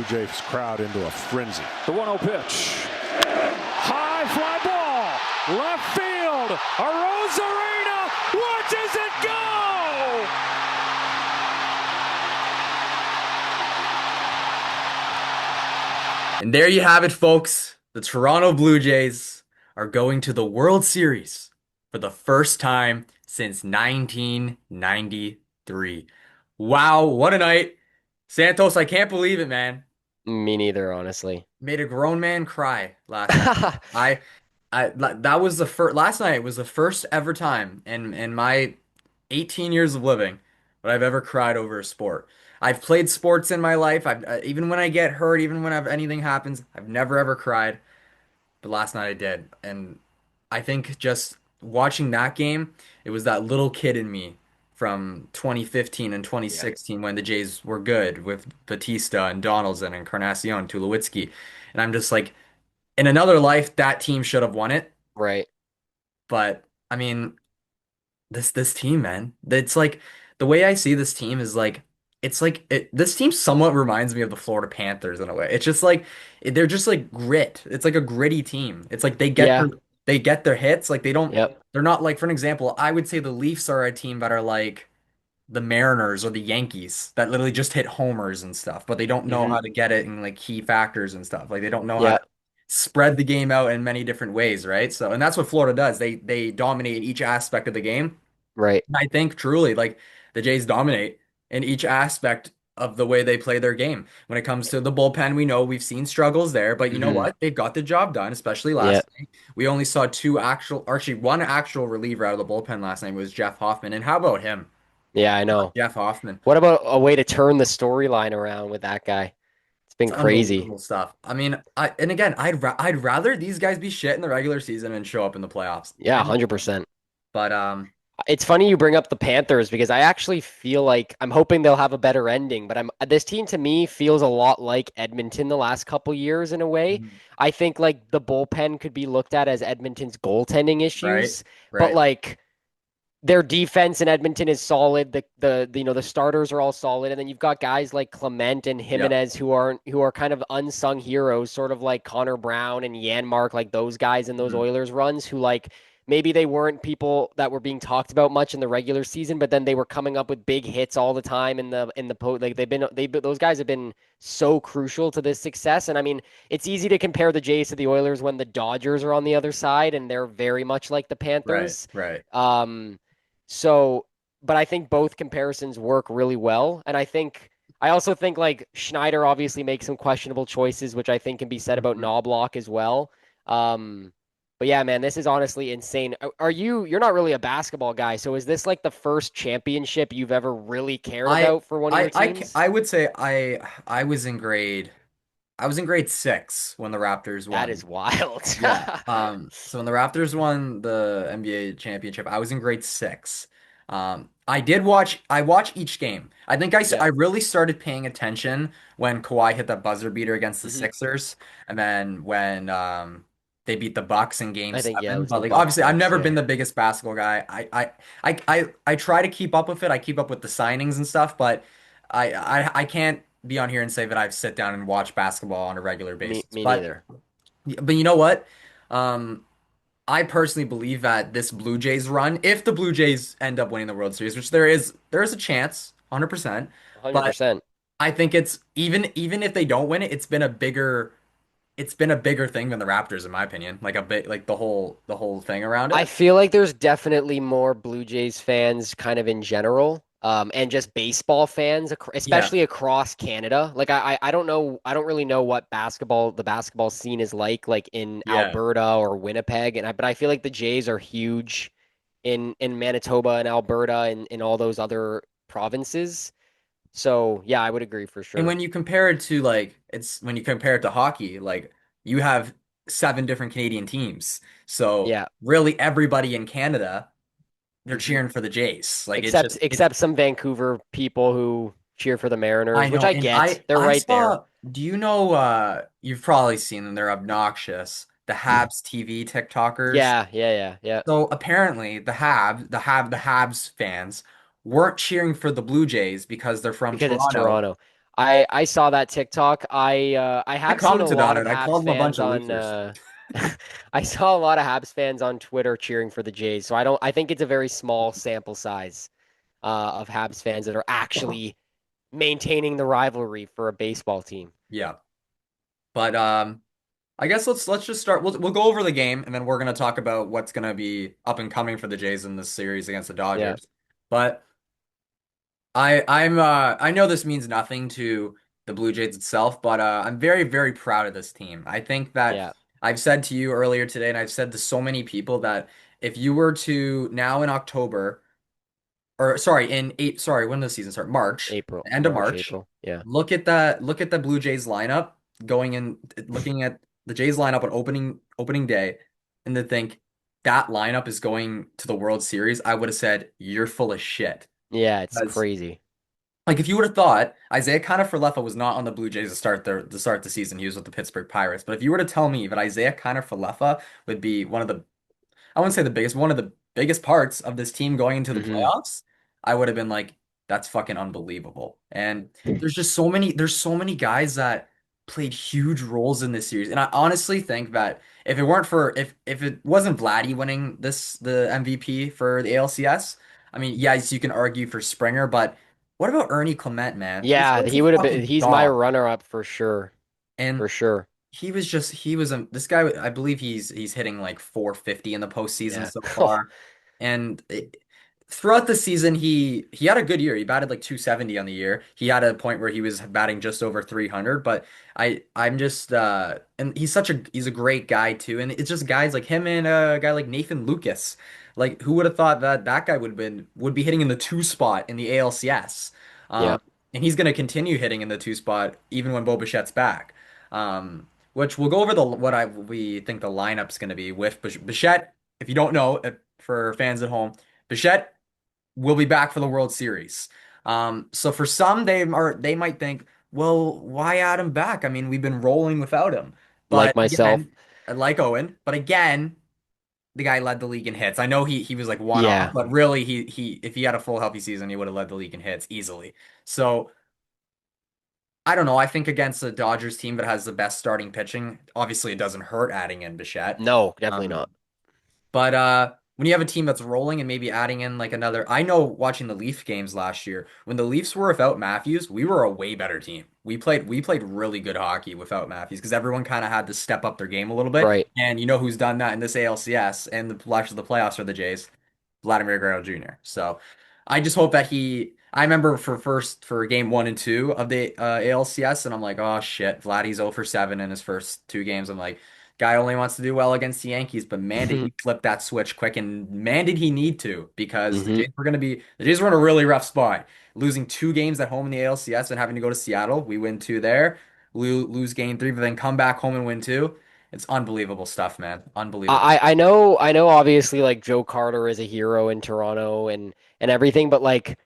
Blue Jays crowd into a frenzy. The 1-0 pitch. High fly ball. Left field. Arozarena watches it go. And there you have it, folks. The Toronto Blue Jays are going to the World Series for the first time since 1993. Wow, what a night. Santos, I can't believe it, man. Me neither, honestly. Made a grown man cry last night. That was the first last night was the first ever time in my 18 years of living that I've ever cried over a sport. I've played sports in my life. Even when I get hurt, even when anything happens, I've never ever cried. But last night I did, and I think just watching that game, it was that little kid in me from 2015 and Yeah. 2016 when the Jays were good with Batista and Donaldson and Encarnacion, Tulowitzki, and I'm just like, in another life, that team should have won it. Right. But I mean, this team, man, it's like the way I see this team is like this team somewhat reminds me of the Florida Panthers in a way. It's just like they're just like grit. It's like a gritty team. It's like Yeah. they get their hits. Like Yep. they're not like, for an example, I would say the Leafs are a team that are like the Mariners or the Yankees that literally just hit homers and stuff, but they don't know Hmm. how to get it in like key factors and stuff. Like they don't know how Yeah. to spread the game out in many different ways, right? So, and that's what Florida does. They dominate each aspect of the game. Right. And I think truly like the Jays dominate in each aspect of the way they play their game. When it comes to the bullpen, we know we've seen struggles there, but you know Hmm. what? They've got the job done, especially Yeah. last night. We only saw actually one actual reliever out of the bullpen last night was Jeff Hoffman. And how about him? Yeah, I know. Jeff Hoffman. What about a way to turn the storyline around with that guy? It's been It's crazy. unbelievable stuff. I mean, and again, I'd rather these guys be shit in the regular season and show up in the playoffs. Yeah, And 100%. but It's funny you bring up the Panthers because I actually feel like I'm hoping they'll have a better ending, but this team to me feels a lot like Edmonton the last couple years in a way. Mhm. I think like the bullpen could be looked at as Edmonton's goaltending Right, issues, but right. like their defense in Edmonton is solid. The starters are all solid, and then you've got guys like Clement and Yep. Jimenez who are kind of unsung heroes, sort of like Connor Brown and Yanmark, like those guys in those Mhm. Oilers runs who like maybe they weren't people that were being talked about much in the regular season, but then they were coming up with big hits all the time like those guys have been so crucial to this success. And I mean, it's easy to compare the Jays to the Oilers when the Dodgers are on the other side and they're very much like the Right, Panthers. right. Um, so, but I think both comparisons work really well. And I also think like Schneider obviously makes some questionable choices, which I think can be said about Mhm. Knobloch as well. Um, but yeah, man, this is honestly insane. You're not really a basketball guy, so is this like the first championship you've ever really cared I about for one of your teams? I would say I was in grade 6 when the Raptors That won. is wild. Yeah. So when the Raptors won the NBA championship, I was in grade 6. I watched each game. I think I Yeah. really started paying attention when Kawhi hit that buzzer beater against the Hmm. Sixers, and then when they beat the Bucks in game I think, yeah, it 7. was But the like Bucks obviously I've Bucks. never Yeah. been the biggest basketball guy. I try to keep up with it. I keep up with the signings and stuff, but I can't be on here and say that I've sit down and watched basketball on a regular Me, basis. me neither. But you know what? Um, I personally believe that this Blue Jays run, if the Blue Jays end up winning the World Series, which there is a chance, 100%, but 100%. I think it's even if they don't win it, it's been a bigger thing than the Raptors in my opinion. Like a bit like the whole thing around I it. feel like there's definitely more Blue Jays fans kind of in general, and just baseball fans, Yeah. especially across Canada. Like I don't know, I don't really know what the basketball scene is like in Yeah. Alberta or Winnipeg, but I feel like the Jays are huge in Manitoba and Alberta and in all those other provinces. So yeah, I would agree for And sure. when you compare it to like it's when you compare it to hockey, like you have 7 different Canadian teams. So Yeah, really everybody in Canada, they're hmm cheering for the Jays. Like it's except just it's except some Vancouver people who cheer for the I Mariners, which know. I And get. They're I right there. saw, do you know you've probably seen them, they're obnoxious. The Habs TV TikTokers. Yeah, yeah, yeah, yeah. So apparently the Habs fans weren't cheering for the Blue Jays because they're from Because it's Toronto. Toronto. I saw that TikTok. I I have seen a commented lot on of it. I Habs called him a bunch fans of on losers. I saw a lot of Habs fans on Twitter cheering for the Jays. So I think it's a very small sample size of Habs fans that are actually maintaining the rivalry for a baseball team. Yeah. But I guess let's just start. We'll go over the game and then we're gonna talk about what's gonna be up and coming for the Jays in this series against the Yeah. Dodgers. But I know this means nothing to the Blue Jays itself, but I'm very, very proud of this team. I think that Yeah. I've said to you earlier today, and I've said to so many people that if you were to now in October, or sorry, when does the season start? March, April, end of March, March. April. Yeah. Look at the Blue Jays lineup going in, looking at the Jays lineup on opening day, and to think that lineup is going to the World Series, I would have said you're full of shit. Yeah, it's Because crazy. like if you would have thought Isaiah Kiner-Falefa was not on the Blue Jays to start the season, he was with the Pittsburgh Pirates. But if you were to tell me that Isaiah Kiner-Falefa would be one of the I wouldn't say the biggest, one of the biggest parts of this team going into the Hmm. playoffs, I would have been like, that's fucking unbelievable. And there's so many guys that played huge roles in this series. And I honestly think that if it wasn't Vladdy winning the MVP for the ALCS, I mean, yes, you can argue for Springer, but what about Ernie Clement, man? This Yeah, guy's a he would have been. fucking He's my dog. runner-up for sure. And For sure. he was this guy. I believe he's hitting like 450 in the postseason Yeah. so far, and throughout the season he had a good year. He batted like 270 on the year. He had a point where he was batting just over 300. But I'm just and he's a great guy too. And it's just guys like him and a guy like Nathan Lucas. Like who would have thought that that guy would be hitting in the two spot in the ALCS. Yeah. And he's going to continue hitting in the two spot even when Bo Bichette's back. Which we'll go over we think the lineup's going to be with Bichette. If you don't know, for fans at home, Bichette will be back for the World Series. So for some, they might think, well, why add him back? I mean, we've been rolling without him. Like But myself. again, like Owen, but again, the guy led the league in hits. I know he was like one off, Yeah. but really he if he had a full healthy season, he would have led the league in hits easily. So I don't know. I think against the Dodgers team that has the best starting pitching, obviously it doesn't hurt adding in Bichette. No, definitely Um, not. but when you have a team that's rolling and maybe adding in like another, I know watching the Leaf games last year, when the Leafs were without Matthews, we were a way better team. We played really good hockey without Matthews because everyone kind of had to step up their game a little bit. Right. And you know who's done that in this ALCS and the last of the playoffs are the Jays. Vladimir Guerrero Jr. So I just hope that I remember for game one and two of the ALCS, and I'm like, oh shit, Vladdy's 0 for 7 in his first two games. I'm like, guy only wants to do well against the Yankees, but man, did he flip that switch quick, and man, did he need to because Hmm. the Jays were in a really rough spot, losing two games at home in the ALCS and having to go to Seattle. We win two there, lose game three, but then come back home and win two. It's unbelievable stuff, man. Unbelievable. I know obviously like Joe Carter is a hero in Toronto and everything, but like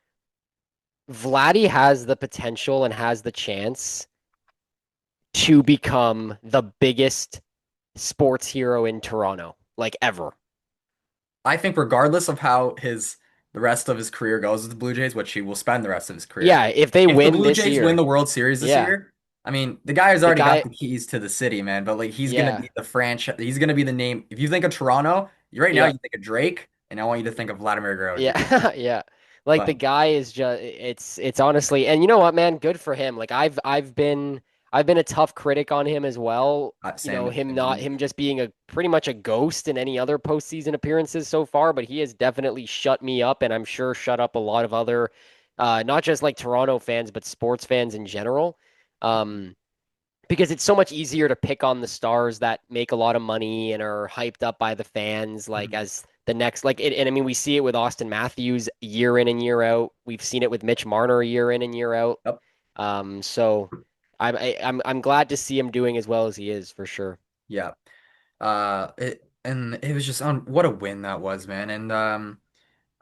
Vladdy has the potential and has the chance to become the biggest sports hero in Toronto, like ever. I think regardless of how the rest of his career goes with the Blue Jays, which he will spend the rest of his career. Yeah, if they If the win Blue this Jays win year, the World Series this yeah. year, I mean, the guy has The already got guy, the keys to the city, man. But like he's gonna yeah. be the franchise. He's gonna be the name. If you think of Toronto, right now Yeah. you think of Drake, and I want you to think of Vladimir Guerrero Jr. Yeah, yeah. Like the But guy is just it's honestly, and you know what, man, good for him. Like I've been a tough critic on him as well. You know, same. him just being a pretty much a ghost in any other postseason appearances so far, but he has definitely shut me up and I'm sure shut up a lot of other not just like Toronto fans, but sports fans in general. Um because it's so much easier to pick on the stars that make a lot of money and are hyped up by the fans, like Mhm. as the next, like, and I mean, we see it with Austin Matthews year in and year out. We've seen it with Mitch Marner year in and year out. Yep. So I'm glad to see him doing as well as he is for sure. Yeah. And it was just on what a win that was, man. And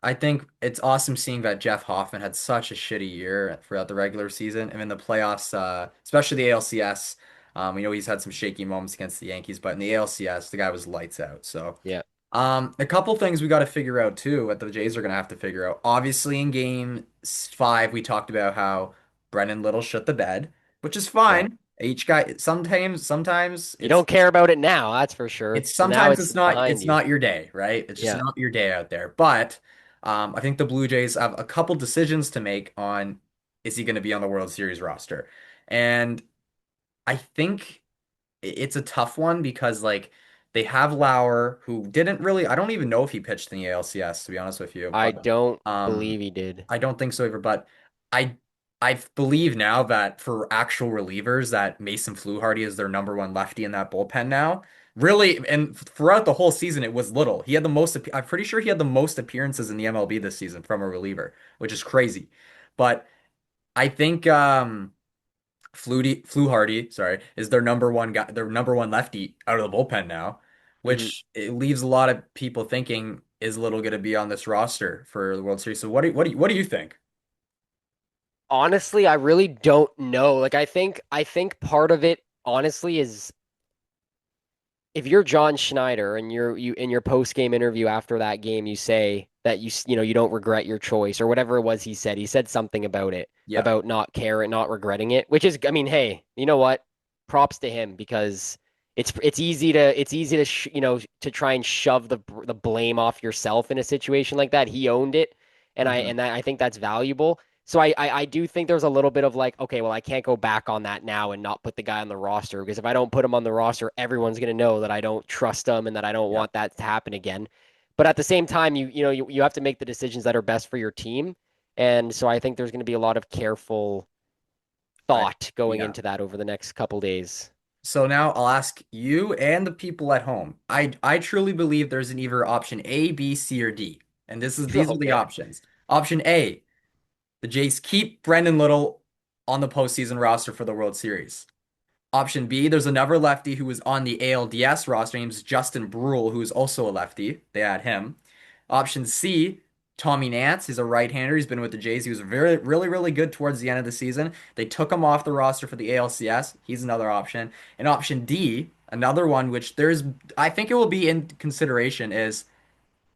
I think it's awesome seeing that Jeff Hoffman had such a shitty year throughout the regular season and in the playoffs, especially the ALCS. We know he's had some shaky moments against the Yankees, but in the ALCS, the guy was lights out. So, Yeah. a couple things we got to figure out too, what the Jays are going to have to figure out. Obviously, in game five, we talked about how Brennan Little shit the bed, which is Yeah. fine. Each guy sometimes You don't care about it now, that's for sure. it's So now sometimes it's behind it's you. not your day, right? It's just Yeah. not your day out there. But I think the Blue Jays have a couple decisions to make on is he going to be on the World Series roster? And I think it's a tough one because like they have Lauer who didn't really I don't even know if he pitched in the ALCS to be honest with you, I but don't um believe he did. I don't think so either, but I I believe now that for actual relievers that Mason Fluharty is their number one lefty in that bullpen now. Really, and throughout the whole season, it was Little. He had the most. I'm pretty sure he had the most appearances in the MLB this season from a reliever, which is crazy. But I think Fluharty, sorry, is their number one guy, their number one lefty out of the bullpen now, Hmm. which it leaves a lot of people thinking is Little going to be on this roster for the World Series. So what do you think? Honestly, I really don't know. Like I think part of it honestly is if you're John Schneider and you in your post game interview after that game, you say that you don't regret your choice or whatever it was he said. He said something about it, Yeah, about not caring, not regretting it, which is, I mean, hey, you know what? Props to him because it's easy to to try and shove the blame off yourself in a situation like that. He owned it, and hmm I think that's valuable. So I do think there's a little bit of like, okay, well, I can't go back on that now and not put the guy on the roster because if I don't put him on the roster, everyone's going to know that I don't trust him and that I don't yeah, want that to happen again. But at the same time, you have to make the decisions that are best for your team. And so I think there's going to be a lot of careful I thought going yeah. into that over the next couple days. So now I'll ask you and the people at home. I truly believe there's an either option A, B, C, or D, and these are the Okay. options. Option A, the Jays keep Brendan Little on the postseason roster for the World Series. Option B, there's another lefty who was on the ALDS roster. His name's Justin Brule, who is also a lefty. They add him. Option C, Tommy Nance. He's a right-hander. He's been with the Jays. He was really good towards the end of the season. They took him off the roster for the ALCS. He's another option. And option D, another one which I think it will be in consideration is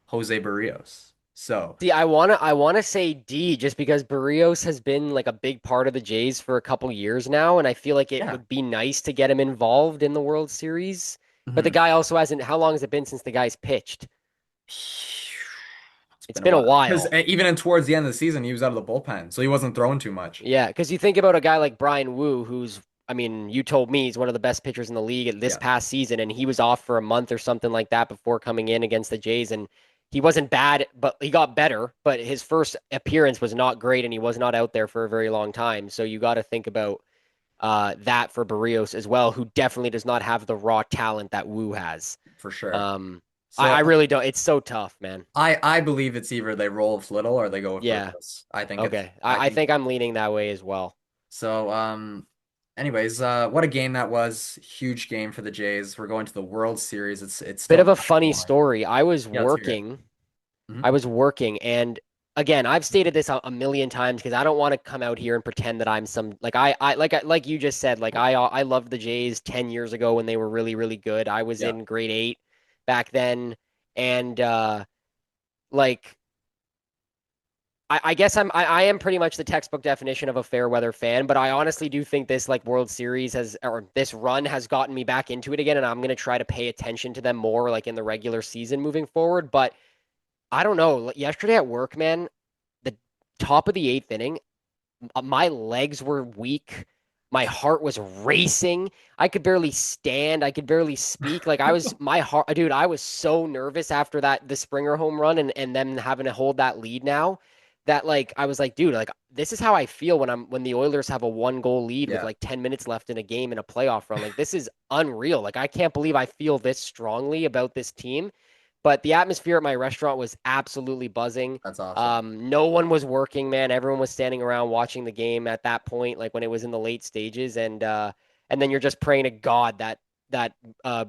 Jose Barrios. So, See, I wanna say D just because Barrios has been like a big part of the Jays for a couple years now, and I feel like it yeah. would be nice to get him involved in the World Series. But the Mhm. guy also hasn't. How long has it been since the guy's pitched? It's It's been a been a while. Because while. even towards the end of the season, he was out of the bullpen, so he wasn't throwing too much. Yeah, because you think about a guy like Brian Wu, who's, I mean, you told me he's one of the best pitchers in the league at this Yeah, past season, and he was off for a month or something like that before coming in against the Jays, and he wasn't bad, but he got better. But his first appearance was not great, and he was not out there for a very long time. So you got to think about that for Barrios as well, who definitely does not have the raw talent that Wu has. for sure. Um, I So really don't. It's so tough, man. I believe it's either they roll with Little or they go with Yeah. Barrios. Okay. I I think think I'm leaning that way as well. so. Anyways, what a game that was! Huge game for the Jays. We're going to the World Series. It's Bit still of a not funny over. story. Yeah, let's hear it. I Mhm. was working, and again, I've stated this a million times because I don't want to come out here and pretend that I'm some like like you just said, like I loved the Jays 10 years ago when they were really, really good. I was Yeah, in grade 8 back then, and like I guess I am pretty much the textbook definition of a fair weather fan, but I honestly do think this like World Series has or this run has gotten me back into it again, and I'm gonna try to pay attention to them more like in the regular season moving forward. But I don't know. Yesterday at work, man, the top of the eighth inning, my legs were weak. My heart was racing. I could barely stand. I could barely speak. Like my heart, dude, I was so nervous after the Springer home run and them having to hold that lead now that like, I was like, dude, like this is how I feel when the Oilers have a 1 goal lead with yeah, like 10 minutes left in a game in a playoff run. Like this is unreal. Like I can't believe I feel this strongly about this team. But the atmosphere at my restaurant was absolutely buzzing. that's awesome. No one was working, man. Everyone was standing around watching the game at that point, like when it was in the late stages, and then you're just praying to God that uh,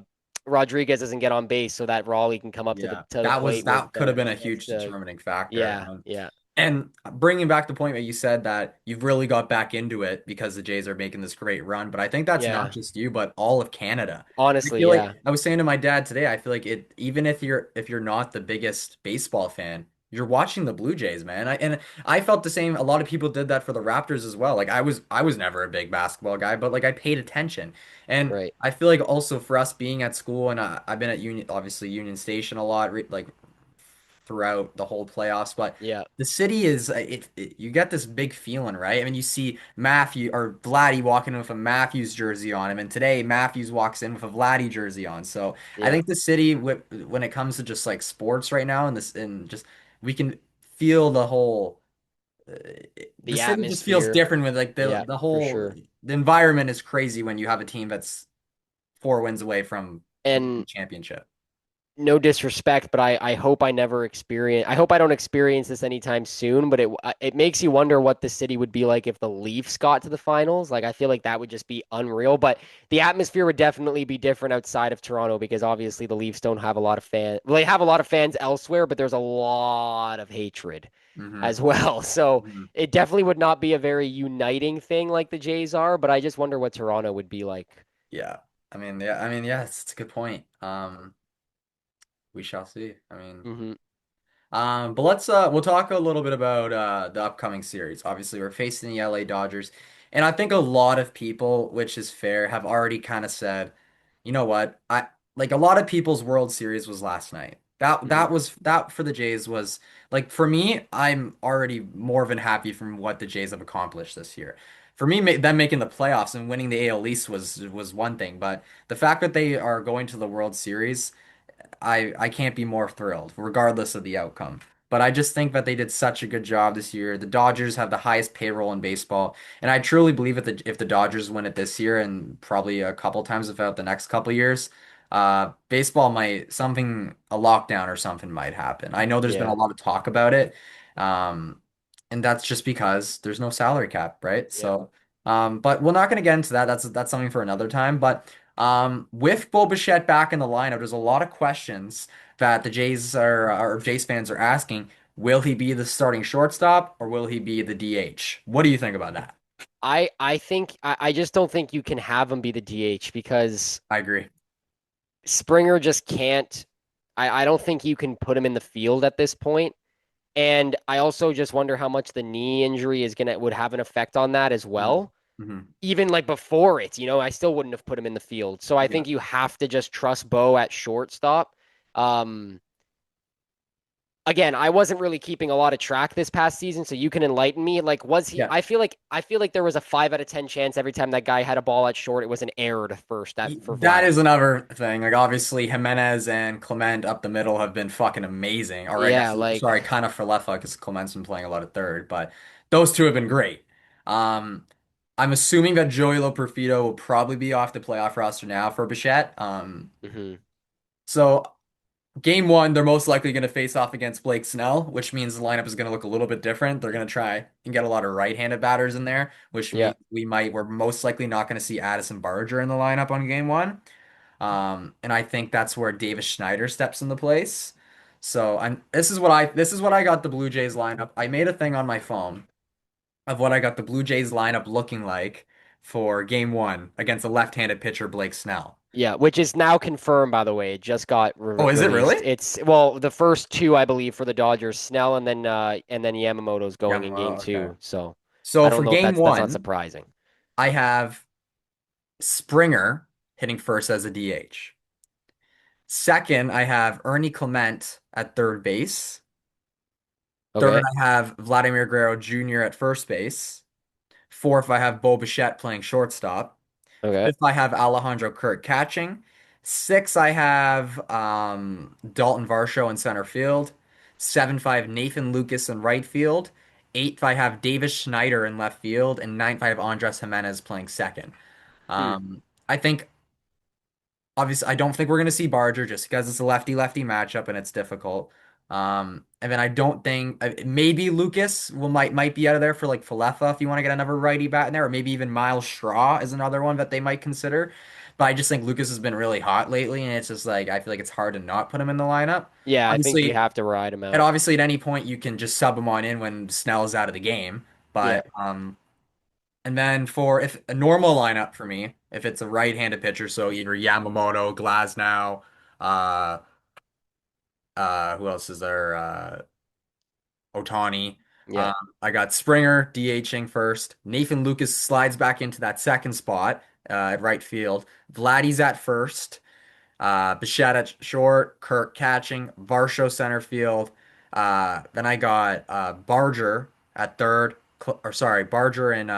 Rodriguez doesn't get on base so that Raleigh can come up to the Yeah, to the plate with that could have been a huge against determining factor. yeah, yeah, And bringing back the point that you said that you've really got back into it because the Jays are making this great run, but I think that's not yeah. just you, but all of Canada. I Honestly, feel like yeah. I was saying to my dad today, I feel like even if you're not the biggest baseball fan, you're watching the Blue Jays, man. I felt the same. A lot of people did that for the Raptors as well. Like I was never a big basketball guy, but like I paid attention. And Right. I feel like also for us being at school and I've been at Union Station a lot, like throughout the whole playoffs, but Yeah. the city is you get this big feeling, right? I mean, you see Matthew or Vladdy walking in with a Matthews jersey on him, and today Matthews walks in with a Vladdy jersey on. So I Yeah. think the city, when it comes to just like sports right now, and just we can feel the whole. Uh, the The city just feels atmosphere. different with like Yeah, the for whole sure. the environment is crazy when you have a team that's 4 wins away from winning And a championship. no disrespect, but I hope I never experience. I hope I don't experience this anytime soon. But it makes you wonder what the city would be like if the Leafs got to the finals. Like I feel like that would just be unreal. But the atmosphere would definitely be different outside of Toronto because obviously the Leafs don't have a lot of fans. Well, they have a lot of fans elsewhere, but there's a lot of hatred Hmm. as well. So Hmm. it definitely would not be a very uniting thing like the Jays are. But I just wonder what Toronto would be like. Yeah. I mean, yeah, it's a good point. We shall see. Hmm. But we'll talk a little bit about the upcoming series. Obviously, we're facing the LA Dodgers, and I think a lot of people, which is fair, have already kind of said, you know what? I like a lot of people's World Series was last night. Hmm. That for the Jays was like for me, I'm already more than happy from what the Jays have accomplished this year. For me, them making the playoffs and winning the AL East was one thing, but the fact that they are going to the World Series. I can't be more thrilled, regardless of the outcome. But I just think that they did such a good job this year. The Dodgers have the highest payroll in baseball, and I truly believe if the Dodgers win it this year and probably a couple times without the next couple years, baseball might something a lockdown or something might happen. I know there's been a Yeah. lot of talk about it, um, and that's just because there's no salary cap, right? Yeah. So, but we're not going to get into that. That's something for another time. But with Bo Bichette back in the lineup, there's a lot of questions that the Jays or Jays fans are asking. Will he be the starting shortstop or will he be the DH? What do you think about that? I think I just don't think you can have him be the DH because I agree. Springer just can't. I don't think you can put him in the field at this point. And I also just wonder how much the knee injury is gonna would have an effect on that as well. Mm-hmm. Even like before it, I still wouldn't have put him in the field. So I Yeah. think you have to just trust Bo at shortstop. Um, Again, I wasn't really keeping a lot of track this past season, so you can enlighten me. Like, was he? Yeah. I feel like there was a 5 out of 10 chance every time that guy had a ball at short, it was an error to first that for That is Vladdy. another thing. Like obviously Jimenez and Clement up the middle have been fucking amazing. Or I Yeah, guess like sorry, kind of for Lefa because Clement's been playing a lot of third, but those two have been great. Um, I'm assuming that Joey Loperfido will probably be off the playoff roster now for Bichette. mhm. So game one, they're most likely going to face off against Blake Snell, which means the lineup is going to look a little bit different. They're going to try and get a lot of right-handed batters in there, which Yeah. means we're most likely not going to see Addison Barger in the lineup on game one. And I think that's where Davis Schneider steps into place. So this is what I got the Blue Jays lineup. I made a thing on my phone of what I got the Blue Jays lineup looking like for game one against a left-handed pitcher, Blake Snell. Yeah, which is now confirmed, by the way. It just got Oh, is it released. really? It's well, the first two, I believe, for the Dodgers, Snell and then Yamamoto's going in game Yamamoto, okay. two. So I So don't for know if game that's not one, surprising. I have Springer hitting first as a DH. Second, I have Ernie Clement at third base. Third, Okay. I have Vladimir Guerrero Jr. at first base. Fourth, I have Bo Bichette playing shortstop. Okay. Fifth, I have Alejandro Kirk catching. Six, I have Dalton Varsho in center field. Seven, five, Nathan Lucas in right field. Eighth, I have Davis Schneider in left field. And ninth, I have Andres Jimenez playing second. Hmm. I think obviously I don't think we're gonna see Barger just because it's a lefty-lefty matchup and it's difficult. And then I don't think maybe Lucas might be out of there for like Falefa if you want to get another righty bat in there, or maybe even Miles Straw is another one that they might consider. But I just think Lucas has been really hot lately, and it's just like I feel like it's hard to not put him in the lineup. Yeah, I think you Obviously, have to ride him and out. obviously at any point you can just sub him on in when Snell's out of the game. Yeah. But and then for if a normal lineup for me, if it's a right-handed pitcher, so either Yamamoto, Glasnow, uh, who else is there? Ohtani. Yeah. I got Springer DHing first. Nathan Lucas slides back into that second spot at right field. Vladdy's at first. Bichette at short. Kirk catching. Varsho center field. Then I got Barger at third. Barger in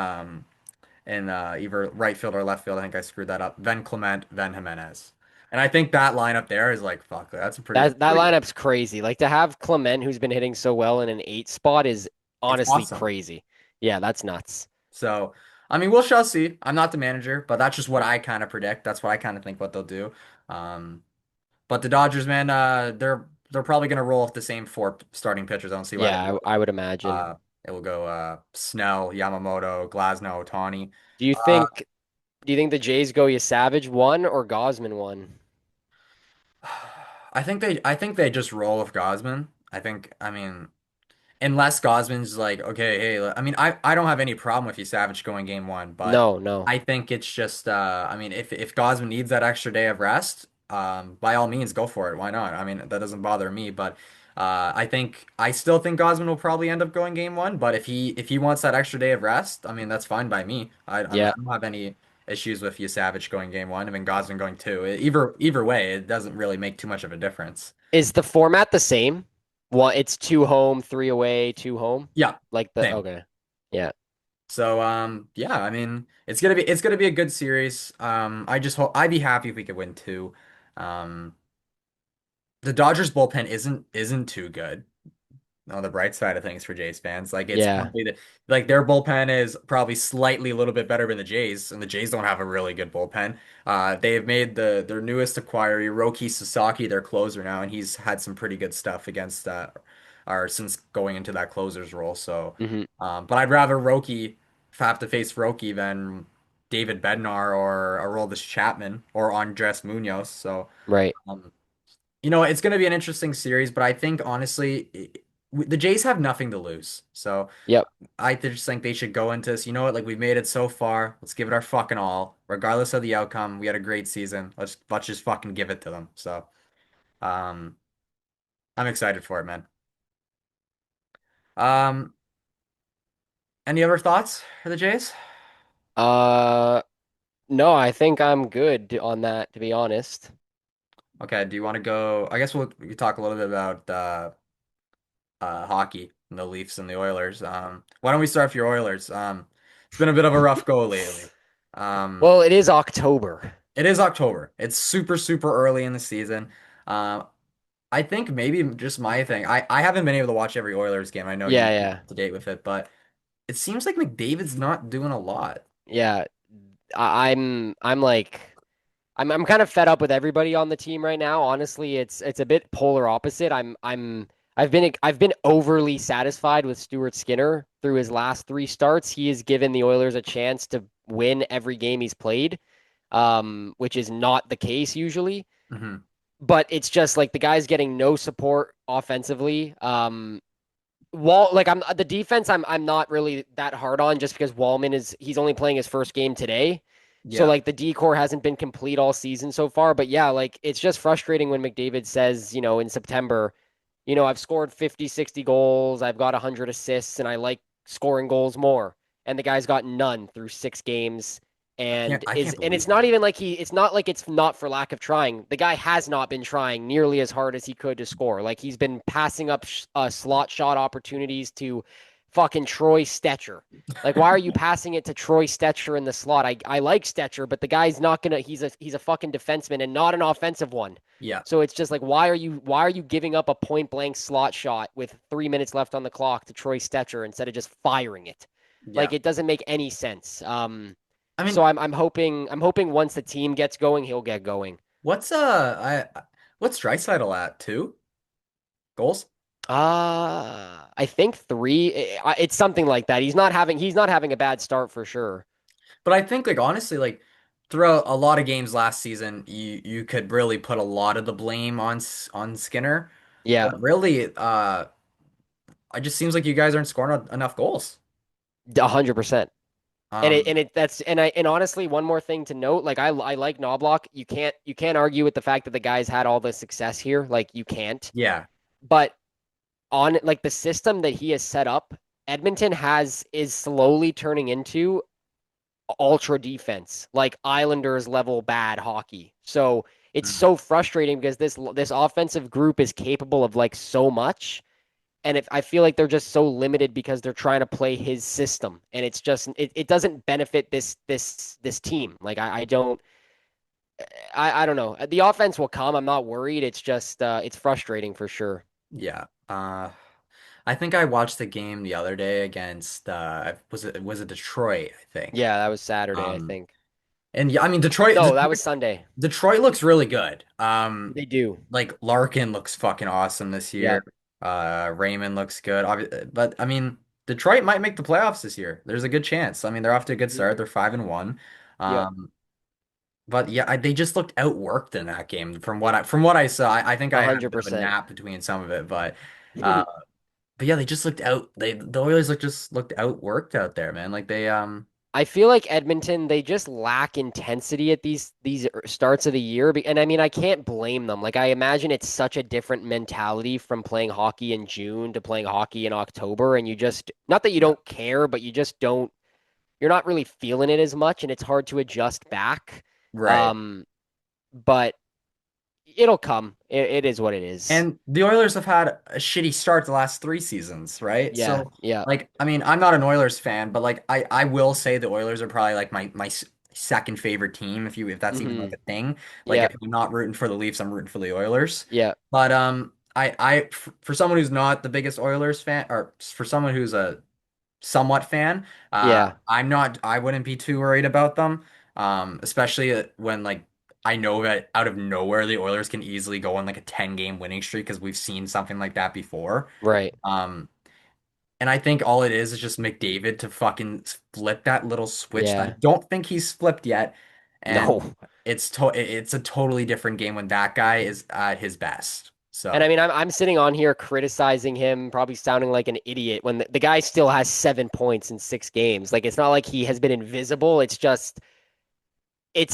either right field or left field. I think I screwed that up. Then Clement, then Jimenez. And I think that lineup there is like, fuck, that's a That pretty good. lineup's crazy. Like to have Clement, who's been hitting so well in an 8 spot, is It's honestly awesome. crazy. Yeah, that's nuts. So, I mean, we'll shall see. I'm not the manager, but that's just what I kind of predict. That's what I kind of think what they'll do. Um, but the Dodgers, man, they're probably gonna roll with the same four starting pitchers. I don't see why they Yeah, would. I would imagine. It will go Snell, Yamamoto, Glasnow, Ohtani. Do you Uh, think do you think the Jays go you Savage one or Gosman one? I think they just roll with Gosman. I mean, unless Gosman's like, okay, hey, I mean, I don't have any problem with you Savage going game one, but No, no. I think it's just, I mean, if Gosman needs that extra day of rest, by all means, go for it. Why not? I mean, that doesn't bother me, but I still think Gosman will probably end up going game one, but if he wants that extra day of rest, I mean, that's fine by me. I Yeah. don't have any issues with you Savage going game one. I mean, Gosman going two. Either way, it doesn't really make too much of a difference. Is the format the same? One, it's 2 home, 3 away, 2 home. Yeah, Like the same. okay. Yeah. So yeah, I mean it's gonna be a good series. I just hope I'd be happy if we could win two. Um the Dodgers bullpen isn't too good on the bright side of things for Jays fans. Like it's Yeah. probably like their bullpen is probably slightly a little bit better than the Jays, and the Jays don't have a really good bullpen. They've made their newest acquiree, Roki Sasaki, their closer now, and he's had some pretty good stuff against or since going into that closer's role. So, Hmm. but I'd rather Roki have to face Roki than David Bednar or Aroldis Chapman or Andres Munoz. So. Right. Um, it's going to be an interesting series, but I think honestly, the Jays have nothing to lose. So Yep. I just think they should go into this. You know what? Like we've made it so far. Let's give it our fucking all, regardless of the outcome. We had a great season. Let's just fucking give it to them. So um, I'm excited for it, man. Um, any other thoughts for the Jays? Uh no, I think I'm good on that, to be honest. Okay. Do you want to go? I guess we can talk a little bit about hockey and the Leafs and the Oilers. Why don't we start with your Oilers? It's been a bit of a rough go lately. Um, Well, it is October. it is October. It's super, super early in the season. Um, I think maybe just my thing. I haven't been able to watch every Oilers game. I know Yeah, you're yeah. up to date with it, but it seems like McDavid's not doing a lot. Yeah. I'm like I'm kind of fed up with everybody on the team right now. Honestly, it's a bit polar opposite. I've been overly satisfied with Stuart Skinner through his last 3 starts. He has given the Oilers a chance to win every game he's played, which is not the case usually. Hmm. But it's just like the guy's getting no support offensively. I'm the defense. I'm not really that hard on just because he's only playing his first game today. So Yeah. like the decor hasn't been complete all season so far, but yeah, like it's just frustrating when McDavid says, in September, I've scored 50, 60 goals, I've got 100 assists, and I like scoring goals more. And the guy's got none through 6 games I can't and believe it's not that. even like it's not like it's not for lack of trying. The guy has not been trying nearly as hard as he could to score. Like he's been passing up slot shot opportunities to fucking Troy Stetcher. Like, why are you passing it to Troy Stetcher in the slot? I like Stetcher, but the guy's not gonna. He's a fucking defenseman and not an offensive one. Yeah. So it's just like, why are you giving up a point blank slot shot with 3 minutes left on the clock to Troy Stetcher instead of just firing it? Like Yeah. it doesn't make any sense. I So mean, I'm hoping once the team gets going, he'll get going. what's what's Draisaitl at? 2 goals? I think 3. It's something like that. He's not having a bad start for sure. But I think like honestly, like throughout a lot of games last season, you could really put a lot of the blame on Skinner. Yeah, But really, it just seems like you guys aren't scoring enough goals. 100%. And it Um, and it that's and honestly, one more thing to note, like I like Knobloch. You can't argue with the fact that the guy's had all the success here. Like you can't. yeah. But on like the system that he has set up, Edmonton has is slowly turning into ultra defense, like Islanders level bad hockey. So it's Mm. so frustrating because this offensive group is capable of like so much. And if I feel like they're just so limited because they're trying to play his system, and it's just it doesn't benefit this team. Like I don't I don't know. The offense will come. I'm not worried. It's just it's frustrating for sure. Yeah. I think I watched the game the other day against was it Detroit, I think. Yeah, that was Saturday, I Um think. and yeah, I mean Detroit No, that Detroit was Sunday. Detroit looks really good. They do. Like Larkin looks fucking awesome this Yeah. year. Raymond looks good. But I mean, Detroit might make the playoffs this year. There's a good chance. I mean, they're off to a good Hmm. start. They're 5-1. Yep. Um, but yeah, they just looked outworked in that game from what I saw. I think A I had a hundred bit of a percent. nap between some of it, uh, but yeah, they just looked out. The Oilers just looked outworked out there, man. Like I feel like Edmonton, they just lack intensity at these starts of the year. And I mean, I can't blame them. Like I imagine it's such a different mentality from playing hockey in June to playing hockey in October. And you just, not that you yeah, don't care, but you just don't, you're not really feeling it as much, and it's hard to adjust back. right. Um, but it'll come. It is what it is. And the Oilers have had a shitty start the last 3 seasons, right? Yeah, So, yeah. like, I mean, I'm not an Oilers fan, but like, I will say the Oilers are probably like my second favorite team, if that's even Hmm. like a thing. Like, Yeah, if I'm not rooting for the Leafs, I'm rooting for the Oilers. yeah. But for someone who's not the biggest Oilers fan, or for someone who's a somewhat fan. Yeah, I wouldn't be too worried about them. Especially when like I know that out of nowhere the Oilers can easily go on like a 10-game winning streak because we've seen something like that before. right. Um, and I think all it is just McDavid to fucking flip that little switch that I Yeah. don't think he's flipped yet. And No. it's a totally different game when that guy is at his best. And I So mean, I'm sitting on here criticizing him, probably sounding like an idiot when the guy still has 7 points in 6 games. Like it's not like he has been invisible. It's just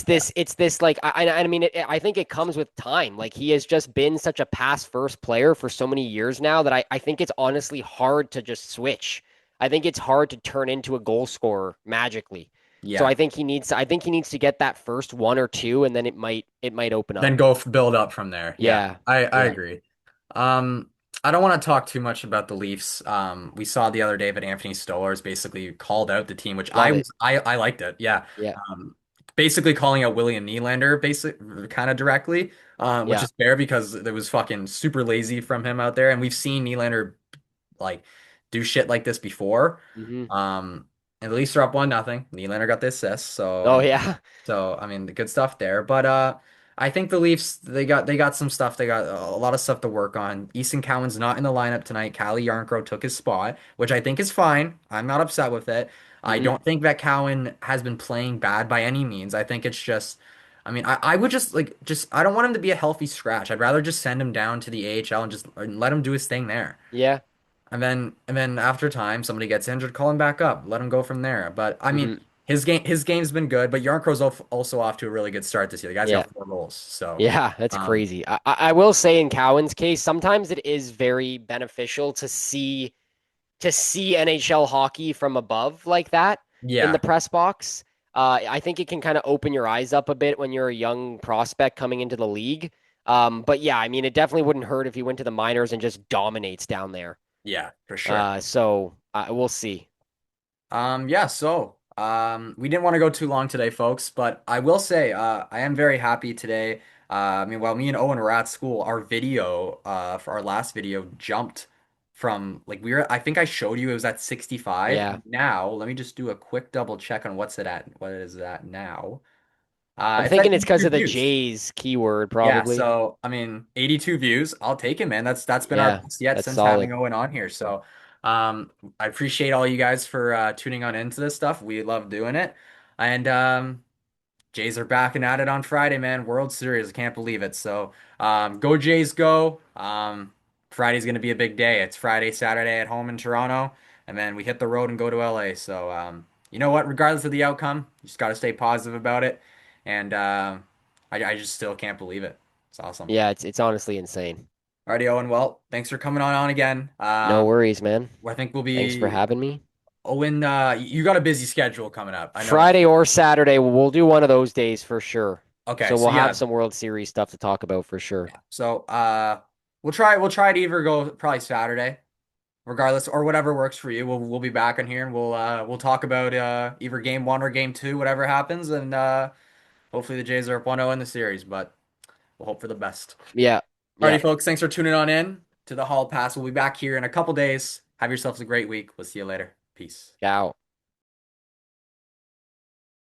yeah, it's this like I mean I think it comes with time. Like he has just been such a pass first player for so many years now that I think it's honestly hard to just switch. I think it's hard to turn into a goal scorer magically. So yeah. I think he needs to get that first one or two, and then it might open up. Then build up from there. Yeah, Yeah. I Yeah. agree. Um, I don't want to talk too much about the Leafs. We saw the other day that Anthony Stolarz basically called out the team, which Love it. I liked it. Yeah. Yeah. Um, basically calling out William Nylander, kind of directly, which Yeah. is fair because it was fucking super lazy from him out there, and we've seen Nylander like do shit like this before. Hmm. And the Leafs are up 1-0. Nylander got the assist, so Oh yeah. I mean the good stuff there. But I think the Leafs they got some stuff. They got a lot of stuff to work on. Easton Cowan's not in the lineup tonight. Calle Yarncrow took his spot, which I think is fine. I'm not upset with it. I Hmm. don't think that Cowan has been playing bad by any means. I think it's just I mean, I would just I don't want him to be a healthy scratch. I'd rather just send him down to the AHL and just let him do his thing there. Yeah. And then after time, somebody gets injured, call him back up, let him go from there. But I mean, Hmm. his game's been good, but Yarncrow's also off to a really good start this year. The guy's Yeah. got 4 goals. So, Yeah. That's um, crazy. I will say in Cowan's case, sometimes it is very beneficial to see NHL hockey from above like that in the yeah, press box. I think it can kind of open your eyes up a bit when you're a young prospect coming into the league. But yeah, I mean, it definitely wouldn't hurt if he went to the minors and just dominates down there. yeah, for sure. So we'll see. Yeah, so we didn't want to go too long today, folks, but I will say I am very happy today. I mean, while me and Owen were at school, our video for our last video jumped from like I think I showed you it was at 65, Yeah. and now let me just do a quick double check on what is it at now. I'm It's at thinking it's because 82 of the views. Jays keyword, Yeah, probably. so I mean, 82 views. I'll take it, man. That's been our Yeah, best yet that's since having solid. Owen on here. So, um, I appreciate all you guys for tuning on into this stuff. We love doing it. And Jays are back and at it on Friday, man. World Series. I can't believe it. So, go Jays, go. Friday's gonna be a big day. It's Friday, Saturday at home in Toronto, and then we hit the road and go to LA. So, you know what? Regardless of the outcome, you just gotta stay positive about it. And I just still can't believe it. It's awesome. Yeah, it's honestly insane. Alrighty, Owen. Well, thanks for coming on again. No worries, man. I think we'll Thanks for be having me. Owen. You got a busy schedule coming up. I know. Friday or Saturday, we'll do one of those days for sure. Okay, So so we'll have yeah, some World Series stuff to talk about for sure. so we'll try to either go probably Saturday, regardless, or whatever works for you. We'll be back in here and we'll talk about either game one or game two, whatever happens, and hopefully the Jays are up 1-0 in the series, but we'll hope for the best. Yeah. Alrighty, Yeah. folks, thanks for tuning on in to the Hall Pass. We'll be back here in a couple days. Have yourselves a great week. We'll see you later. Peace. Ciao.